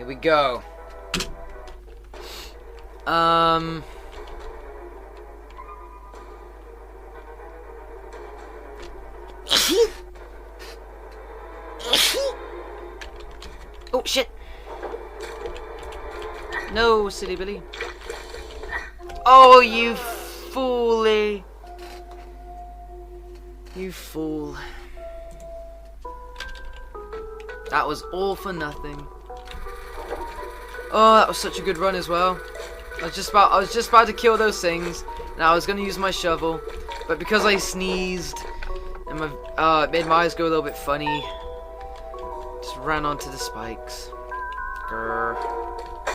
Here we go. Oh shit! No, silly Billy. Oh, you foolie! You fool. That was all for nothing. Oh, that was such a good run as well. I was just about to kill those things, and I was gonna use my shovel, but because I sneezed and it made my eyes go a little bit funny, just ran onto the spikes. Grr.